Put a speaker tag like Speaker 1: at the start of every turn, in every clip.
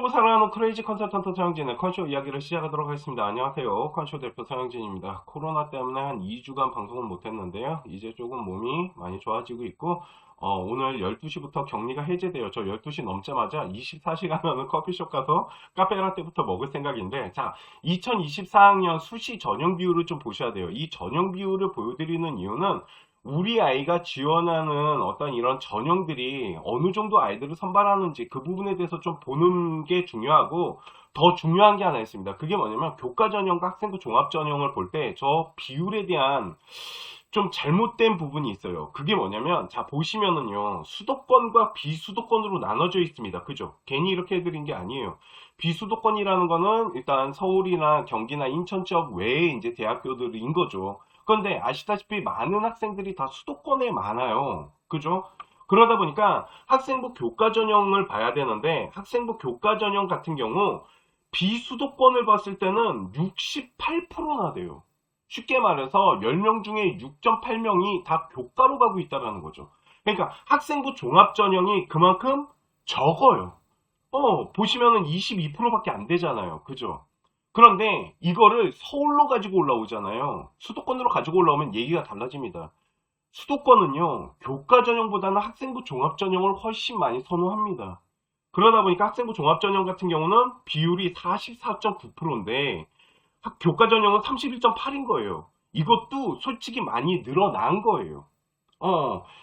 Speaker 1: 콘쇼고 사랑하는 크레이지 컨설턴트 서영진의 콘쇼 이야기를 시작하도록 하겠습니다. 안녕하세요. 콘쇼 대표 서영진입니다. 코로나 때문에 한 2주간 방송을 못했는데요. 이제 조금 몸이 많이 좋아지고 있고 오늘 12시부터 격리가 해제돼요. 저 12시 넘자마자 24시간은 커피숍 가서 카페라떼부터 먹을 생각인데, 자, 2024학년 수시 전형 비율을 좀 보셔야 돼요. 이 전형 비율을 보여드리는 이유는 우리 아이가 지원하는 어떤 이런 전형들이 어느 정도 아이들을 선발하는지 그 부분에 대해서 좀 보는 게 중요하고, 더 중요한 게 하나 있습니다. 그게 뭐냐면 교과 전형과 학생부 종합 전형을 볼 때 저 비율에 대한 좀 잘못된 부분이 있어요. 그게 뭐냐면, 자, 보시면은요, 수도권과 비수도권으로 나눠져 있습니다. 그죠? 괜히 이렇게 해드린 게 아니에요. 비수도권이라는 거는 일단 서울이나 경기나 인천 지역 외에 이제 대학교들인 거죠. 그런데 아시다시피 많은 학생들이 다 수도권에 많아요. 그죠? 그러다 보니까 학생부 교과 전형을 봐야 되는데, 학생부 교과 전형 같은 경우 비수도권을 봤을 때는 68%나 돼요. 쉽게 말해서 10명 중에 6.8명이 다 교과로 가고 있다는 거죠. 그러니까 학생부 종합 전형이 그만큼 적어요. 보시면은 22%밖에 안 되잖아요. 그죠? 그런데 이거를 서울로 가지고 올라오잖아요. 수도권으로 가지고 올라오면 얘기가 달라집니다. 수도권은요, 교과 전형보다는 학생부 종합 전형을 훨씬 많이 선호합니다. 그러다 보니까 학생부 종합 전형 같은 경우는 비율이 44.9%인데 교과 전형은 31.8인 거예요. 이것도 솔직히 많이 늘어난 거예요.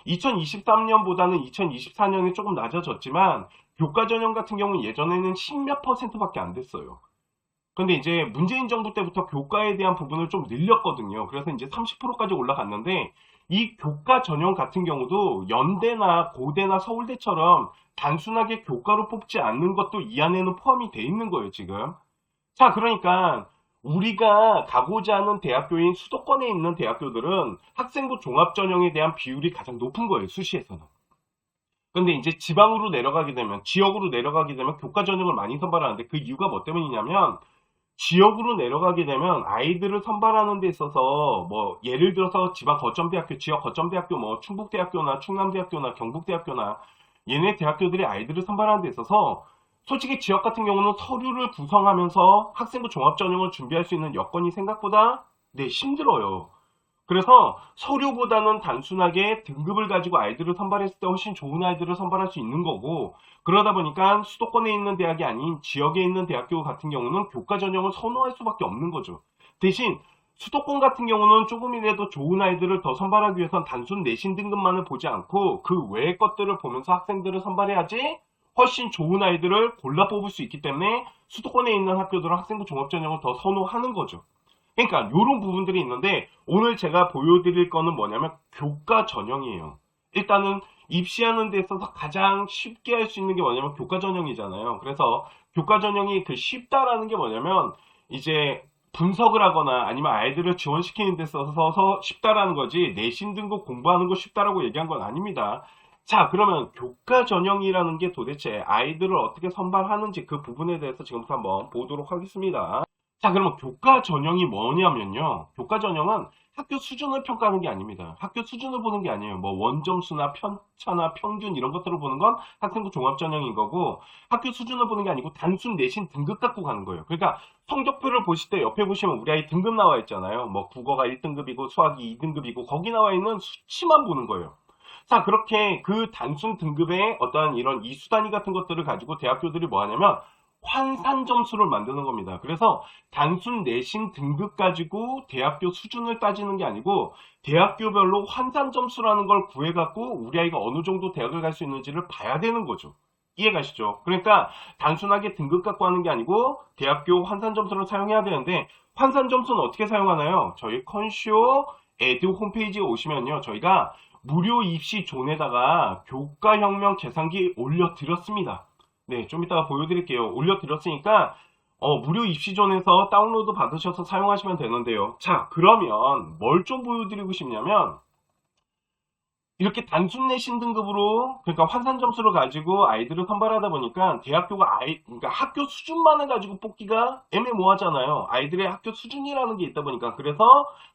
Speaker 1: 2023년보다는 2024년에 조금 낮아졌지만 교과 전형 같은 경우는 예전에는 10몇 %밖에 안 됐어요. 근데 이제 문재인 정부 때부터 교과에 대한 부분을 좀 늘렸거든요. 그래서 이제 30%까지 올라갔는데, 이 교과 전형 같은 경우도 연대나 고대나 서울대처럼 단순하게 교과로 뽑지 않는 것도 이 안에는 포함이 돼 있는 거예요, 지금. 자, 그러니까 우리가 가고자 하는 대학교인 수도권에 있는 대학교들은 학생부 종합 전형에 대한 비율이 가장 높은 거예요, 수시에서는. 근데 이제 지방으로 내려가게 되면, 지역으로 내려가게 되면 교과 전형을 많이 선발하는데, 그 이유가 뭐 때문이냐면, 지역으로 내려가게 되면 아이들을 선발하는 데 있어서 뭐 예를 들어서 지방 거점대학교, 지역 거점대학교, 뭐 충북대학교나 충남대학교나 경북대학교나 얘네 대학교들이 아이들을 선발하는 데 있어서 솔직히 지역 같은 경우는 서류를 구성하면서 학생부 종합전형을 준비할 수 있는 여건이 생각보다 힘들어요. 그래서 서류보다는 단순하게 등급을 가지고 아이들을 선발했을 때 훨씬 좋은 아이들을 선발할 수 있는 거고, 그러다 보니까 수도권에 있는 대학이 아닌 지역에 있는 대학교 같은 경우는 교과 전형을 선호할 수밖에 없는 거죠. 대신 수도권 같은 경우는 조금이라도 좋은 아이들을 더 선발하기 위해선 단순 내신 등급만을 보지 않고 그 외의 것들을 보면서 학생들을 선발해야지 훨씬 좋은 아이들을 골라 뽑을 수 있기 때문에 수도권에 있는 학교들은 학생부 종합전형을 더 선호하는 거죠. 그러니까 이런 부분들이 있는데, 오늘 제가 보여드릴 거는 뭐냐면 교과 전형이에요. 일단은 입시하는 데 있어서 가장 쉽게 할 수 있는 게 뭐냐면 교과 전형이잖아요. 그래서 교과 전형이 그 쉽다라는 게 뭐냐면 이제 분석을 하거나 아니면 아이들을 지원시키는 데 있어서 쉽다라는 거지, 내신 등급 공부하는 거 쉽다라고 얘기한 건 아닙니다. 자, 그러면 교과 전형이라는 게 도대체 아이들을 어떻게 선발하는지 그 부분에 대해서 지금부터 한번 보도록 하겠습니다. 자, 그러면 교과 전형이 뭐냐면요. 교과 전형은 학교 수준을 평가하는 게 아닙니다. 학교 수준을 보는 게 아니에요. 뭐 원점수나 편차나 평균 이런 것들을 보는 건 학생부 종합 전형인 거고, 학교 수준을 보는 게 아니고 단순 내신 등급 갖고 가는 거예요. 그러니까 성적표를 보실 때 옆에 보시면 우리 아이 등급 나와 있잖아요. 뭐 국어가 1등급이고 수학이 2등급이고 거기 나와 있는 수치만 보는 거예요. 자, 그렇게 그 단순 등급의 어떤 이런 이수단위 같은 것들을 가지고 대학교들이 뭐 하냐면 환산 점수를 만드는 겁니다. 그래서 단순 내신 등급 가지고 대학교 수준을 따지는 게 아니고 대학교별로 환산 점수라는 걸 구해갖고 우리 아이가 어느 정도 대학을 갈 수 있는지를 봐야 되는 거죠. 이해가시죠? 그러니까 단순하게 등급 갖고 하는 게 아니고 대학교 환산 점수를 사용해야 되는데, 환산 점수는 어떻게 사용하나요? 저희 컨쇼 에듀 홈페이지에 오시면요, 저희가 무료 입시 존에다가 교과혁명 계산기 올려드렸습니다. 네, 좀 이따가 보여드릴게요. 올려드렸으니까 무료 입시존에서 다운로드 받으셔서 사용하시면 되는데요. 자, 그러면 뭘 좀 보여드리고 싶냐면, 이렇게 단순 내신 등급으로, 그러니까 환산 점수를 가지고 아이들을 선발하다 보니까 대학교가 그러니까 학교 수준만을 가지고 뽑기가 애매모호하잖아요. 아이들의 학교 수준이라는 게 있다 보니까. 그래서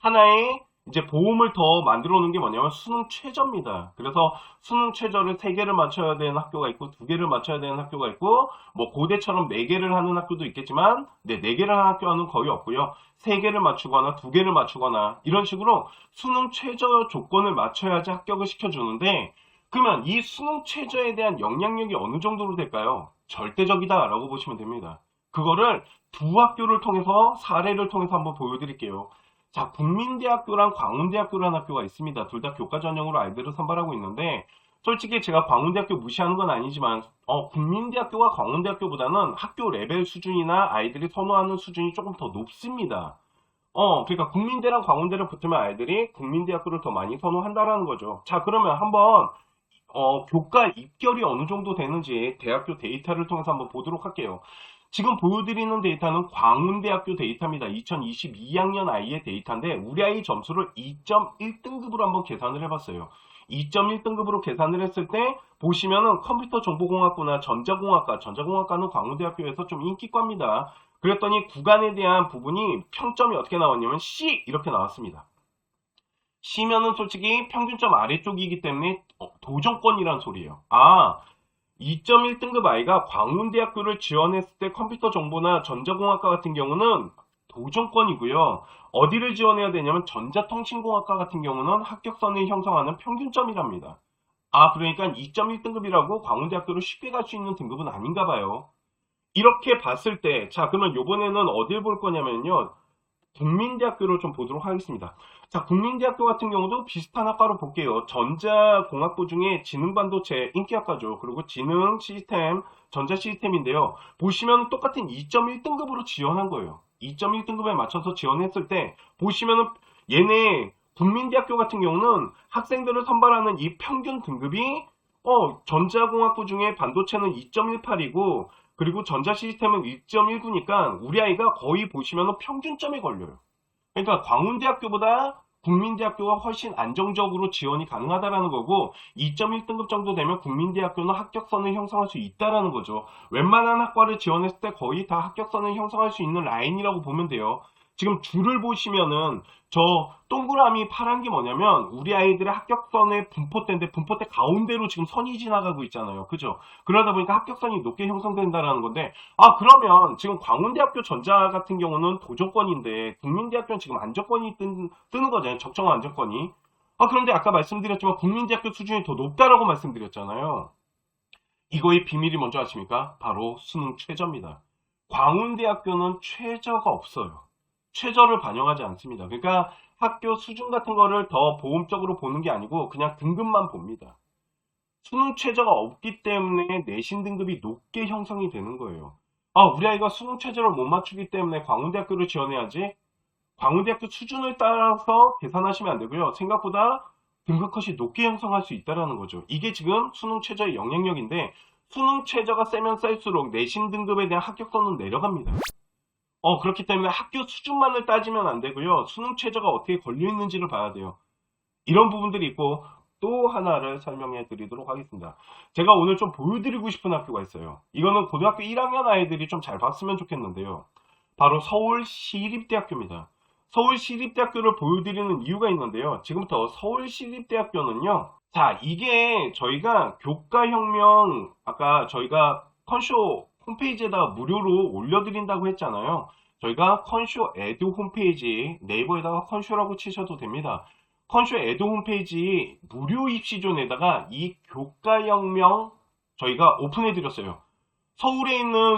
Speaker 1: 하나의 이제 보험을 더 만들어 놓은 게 뭐냐면 수능 최저입니다. 그래서 수능 최저를 3개를 맞춰야 되는 학교가 있고 2개를 맞춰야 되는 학교가 있고 뭐 고대처럼 4개를 하는 학교도 있겠지만 4개를 하는 학교는 거의 없고요. 3개를 맞추거나 2개를 맞추거나 이런 식으로 수능 최저 조건을 맞춰야지 합격을 시켜주는데 그러면 이 수능 최저에 대한 영향력이 어느 정도로 될까요? 절대적이다라고 보시면 됩니다. 그거를 두 학교를 통해서 사례를 통해서 한번 보여드릴게요. 자, 국민대학교랑 광운대학교라는 학교가 있습니다. 둘 다 교과 전형으로 아이들을 선발하고 있는데 솔직히 제가 광운대학교 무시하는 건 아니지만 국민대학교와 광운대학교보다는 학교 레벨 수준이나 아이들이 선호하는 수준이 조금 더 높습니다. 그러니까 국민대랑 광운대를 붙으면 아이들이 국민대학교를 더 많이 선호한다라는 거죠. 자, 그러면 한번 교과 입결이 어느 정도 되는지 대학교 데이터를 통해서 한번 보도록 할게요. 지금 보여드리는 데이터는 광운대학교 데이터입니다. 2022학년 아이의 데이터인데 우리 아이 점수를 2.1등급으로 한번 계산을 해봤어요. 2.1등급으로 계산을 했을 때 보시면은 컴퓨터 정보공학부나 전자공학과는 광운대학교에서 좀 인기과입니다. 그랬더니 구간에 대한 부분이 평점이 어떻게 나왔냐면 C 이렇게 나왔습니다. C면은 솔직히 평균점 아래쪽이기 때문에 도전권이란 소리예요. 2.1등급 아이가 광운대학교를 지원했을 때 컴퓨터 정보나 전자공학과 같은 경우는 도전권이고요. 어디를 지원해야 되냐면 전자통신공학과 같은 경우는 합격선을 형성하는 평균점이랍니다. 그러니까 2.1등급이라고 광운대학교를 쉽게 갈 수 있는 등급은 아닌가 봐요. 이렇게 봤을 때, 자, 그러면 이번에는 어딜 볼 거냐면요. 국민대학교를 좀 보도록 하겠습니다. 자, 국민대학교 같은 경우도 비슷한 학과로 볼게요. 전자공학부 중에 지능반도체 인기학과죠. 그리고 지능 시스템, 전자 시스템인데요. 보시면 똑같은 2.1등급으로 지원한 거예요. 2.1등급에 맞춰서 지원했을 때 보시면은 얘네 국민대학교 같은 경우는 학생들을 선발하는 이 평균 등급이 전자공학부 중에 반도체는 2.18이고 그리고 전자 시스템은 1.19니까 우리 아이가 거의 보시면 평균점에 걸려요. 그러니까 광운대학교보다 국민대학교가 훨씬 안정적으로 지원이 가능하다라는 거고 2.1등급 정도 되면 국민대학교는 합격선을 형성할 수 있다라는 거죠. 웬만한 학과를 지원했을 때 거의 다 합격선을 형성할 수 있는 라인이라고 보면 돼요. 지금 줄을 보시면은 저 동그라미 파란 게 뭐냐면 우리 아이들의 합격선의 분포대인데 분포대 가운데로 지금 선이 지나가고 있잖아요. 그죠? 그러다 보니까 합격선이 높게 형성된다라는 건데 그러면 지금 광운대학교 전자 같은 경우는 도전권인데 국민대학교는 지금 안정권이 뜨는 거잖아요. 적정한 안정권이. 그런데 아까 말씀드렸지만 국민대학교 수준이 더 높다라고 말씀드렸잖아요. 이거의 비밀이 뭔지 아십니까? 바로 수능 최저입니다. 광운대학교는 최저가 없어요. 최저를 반영하지 않습니다. 그러니까 학교 수준 같은 거를 더 보험적으로 보는 게 아니고 그냥 등급만 봅니다. 수능 최저가 없기 때문에 내신 등급이 높게 형성이 되는 거예요. 우리 아이가 수능 최저를 못 맞추기 때문에 광운대학교를 지원해야지. 광운대학교 수준을 따라서 계산하시면 안 되고요. 생각보다 등급컷이 높게 형성할 수 있다는 거죠. 이게 지금 수능 최저의 영향력인데 수능 최저가 세면 셀수록 내신 등급에 대한 합격선은 내려갑니다. 그렇기 때문에 학교 수준만을 따지면 안 되고요. 수능 최저가 어떻게 걸려 있는지를 봐야 돼요. 이런 부분들이 있고 또 하나를 설명해 드리도록 하겠습니다. 제가 오늘 좀 보여드리고 싶은 학교가 있어요. 이거는 고등학교 1학년 아이들이 좀 잘 봤으면 좋겠는데요. 바로 서울시립대학교입니다. 서울시립대학교를 보여드리는 이유가 있는데요. 지금부터 서울시립대학교는요. 자, 이게 저희가 교과혁명 아까 저희가 컨쇼 홈페이지에다가 무료로 올려드린다고 했잖아요. 저희가 컨쇼 에듀 홈페이지 네이버에다가 컨쇼라고 치셔도 됩니다. 컨쇼 에듀 홈페이지 무료 입시존에다가 이 교과혁명 저희가 오픈해드렸어요. 서울에 있는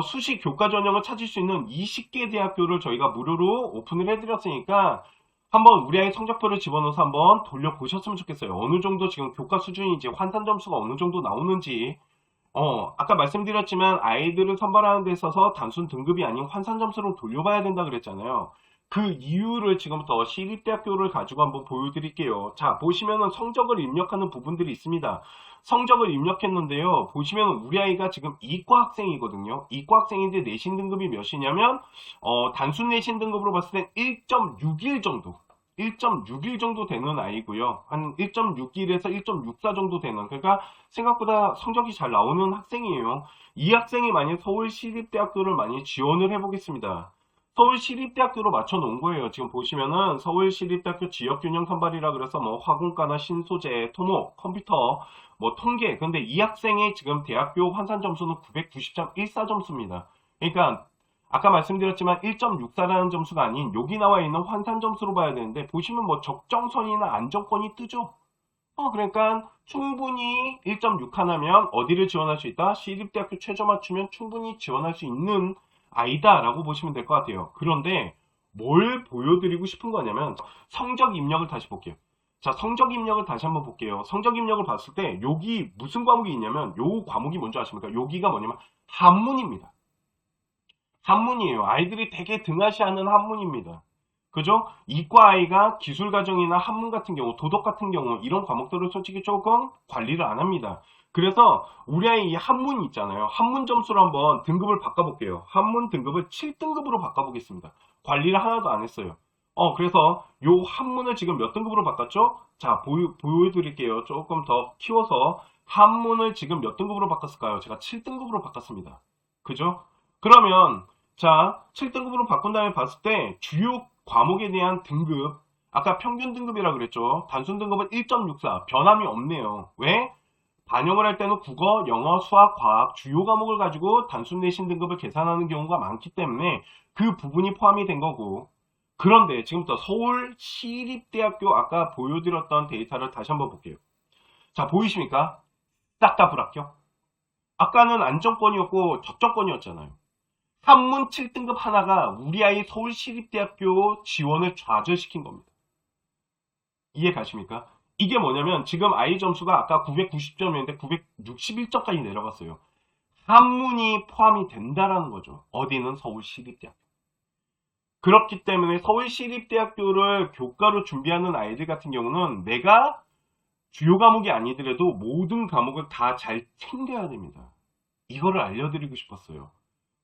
Speaker 1: 수시 교과 전형을 찾을 수 있는 20개 대학교를 저희가 무료로 오픈을 해드렸으니까 한번 우리 아이 성적표를 집어넣어서 한번 돌려보셨으면 좋겠어요. 어느 정도 지금 교과 수준인지 환산 점수가 어느 정도 나오는지 아까 말씀드렸지만 아이들을 선발하는 데 있어서 단순 등급이 아닌 환산 점수로 돌려봐야 된다 그랬잖아요. 그 이유를 지금부터 시립대학교를 가지고 한번 보여드릴게요. 자, 보시면은 성적을 입력하는 부분들이 있습니다. 성적을 입력했는데요. 보시면 우리 아이가 지금 이과 학생이거든요. 이과 학생인데 내신 등급이 몇이냐면 단순 내신 등급으로 봤을 때 1.61 정도. 1.61 정도 되는 아이고요. 한 1.61에서 1.64 정도 되는, 그러니까 생각보다 성적이 잘 나오는 학생이에요. 이 학생이 만약 서울시립대학교를 많이 지원을 해보겠습니다. 서울시립대학교로 맞춰 놓은 거예요. 지금 보시면은 서울시립대학교 지역균형 선발이라 그래서 뭐 화공과나 신소재, 토목, 컴퓨터, 뭐 통계. 근데 이 학생의 지금 대학교 환산 점수는 990.14 점수입니다. 그러니까 아까 말씀드렸지만 1.64라는 점수가 아닌 여기 나와 있는 환산 점수로 봐야 되는데 보시면 뭐 적정선이나 안정권이 뜨죠. 그러니까 충분히 1.6 하나면 어디를 지원할 수 있다? 시립대학교 최저 맞추면 충분히 지원할 수 있는 아이다라고 보시면 될 것 같아요. 그런데 뭘 보여드리고 싶은 거냐면 성적 입력을 다시 볼게요. 자, 성적 입력을 다시 한번 볼게요. 성적 입력을 봤을 때 여기 무슨 과목이 있냐면 요 과목이 뭔지 아십니까? 여기가 뭐냐면 한문입니다. 한문이에요. 아이들이 되게 등하시하는 한문입니다. 그죠? 이과 아이가 기술 과정이나 한문 같은 경우, 도덕 같은 경우 이런 과목들을 솔직히 조금 관리를 안 합니다. 그래서 우리 아이 이 한문 있잖아요. 한문 점수로 한번 등급을 바꿔볼게요. 한문 등급을 7등급으로 바꿔보겠습니다. 관리를 하나도 안 했어요. 그래서 요 한문을 지금 몇 등급으로 바꿨죠? 자, 보여드릴게요. 조금 더 키워서 한문을 지금 몇 등급으로 바꿨을까요? 제가 7등급으로 바꿨습니다. 그죠? 그러면 자, 7등급으로 바꾼 다음에 봤을 때 주요 과목에 대한 등급, 아까 평균 등급이라 그랬죠. 단순 등급은 1.64, 변함이 없네요. 왜? 반영을 할 때는 국어, 영어, 수학, 과학, 주요 과목을 가지고 단순 내신 등급을 계산하는 경우가 많기 때문에 그 부분이 포함이 된 거고. 그런데 지금부터 서울시립대학교 아까 보여드렸던 데이터를 다시 한번 볼게요. 자, 보이십니까? 싹 다 불합격. 아까는 안정권이었고 저점권이었잖아요. 한문 7등급 하나가 우리 아이 서울시립대학교 지원을 좌절시킨 겁니다. 이해 가십니까? 이게 뭐냐면 지금 아이 점수가 아까 990점이었는데 961점까지 내려갔어요. 한문이 포함이 된다라는 거죠. 어디는 서울시립대학교. 그렇기 때문에 서울시립대학교를 교과로 준비하는 아이들 같은 경우는 내가 주요 과목이 아니더라도 모든 과목을 다 잘 챙겨야 됩니다. 이거를 알려드리고 싶었어요.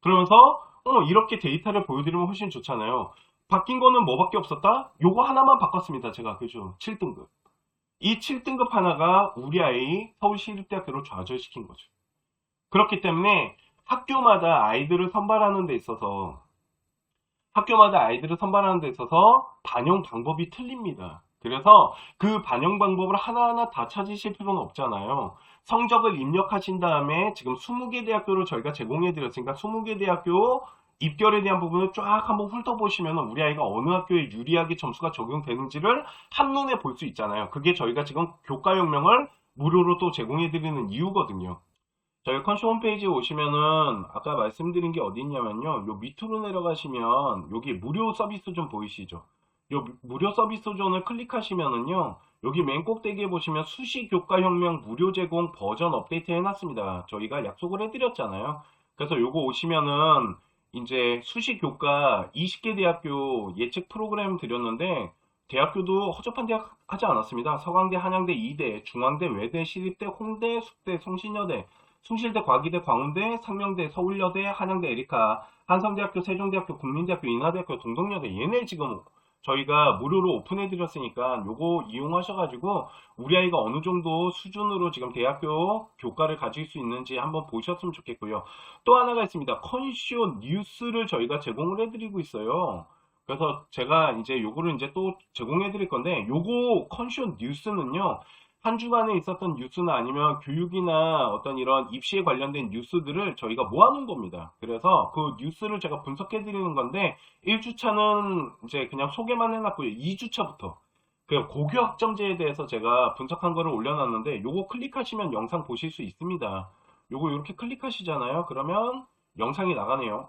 Speaker 1: 그러면서 이렇게 데이터를 보여드리면 훨씬 좋잖아요. 바뀐 거는 뭐밖에 없었다? 요거 하나만 바꿨습니다. 제가 그죠? 7등급. 이 7등급 하나가 우리 아이 서울시립대학교로 좌절시킨 거죠. 그렇기 때문에 학교마다 아이들을 선발하는 데 있어서 반영 방법이 틀립니다. 그래서 그 반영 방법을 하나하나 다 찾으실 필요는 없잖아요. 성적을 입력하신 다음에 지금 20개 대학교를 저희가 제공해 드렸으니까 20개 대학교 입결에 대한 부분을 쫙 한번 훑어보시면 우리 아이가 어느 학교에 유리하게 점수가 적용되는지를 한눈에 볼 수 있잖아요. 그게 저희가 지금 교과혁명을 무료로 또 제공해 드리는 이유거든요. 저희 컨쇼 홈페이지에 오시면은 아까 말씀드린 게 어디 있냐면요. 요 밑으로 내려가시면 여기 무료 서비스 존 보이시죠? 요 무료 서비스 존을 클릭하시면은요. 여기 맨 꼭대기에 보시면 수시 교과혁명 무료 제공 버전 업데이트 해놨습니다. 저희가 약속을 해드렸잖아요. 그래서 요거 오시면은 이제 수시 교과 20개 대학교 예측 프로그램 드렸는데 대학교도 허접한 대학 하지 않았습니다. 서강대, 한양대, 이대, 중앙대, 외대, 시립대, 홍대, 숙대, 성신여대, 숭실대, 과기대, 광운대, 상명대, 서울여대, 한양대, 에리카, 한성대학교, 세종대학교, 국민대학교, 인하대학교, 동덕여대 얘네 지금 저희가 무료로 오픈해드렸으니까 요거 이용하셔가지고 우리 아이가 어느 정도 수준으로 지금 대학교 교과를 가질 수 있는지 한번 보셨으면 좋겠고요. 또 하나가 있습니다. 컨쇼 뉴스를 저희가 제공을 해드리고 있어요. 그래서 제가 이제 요거를 이제 또 제공해 드릴 건데 요거 컨쇼 뉴스는요. 한 주간에 있었던 뉴스나 아니면 교육이나 어떤 이런 입시에 관련된 뉴스들을 저희가 모아놓은 겁니다. 그래서 그 뉴스를 제가 분석해 드리는 건데 1주차는 이제 그냥 소개만 해놨고요. 2주차부터 그 고교학점제에 대해서 제가 분석한 거를 올려놨는데 요거 클릭하시면 영상 보실 수 있습니다. 요거 이렇게 클릭하시잖아요. 그러면 영상이 나가네요.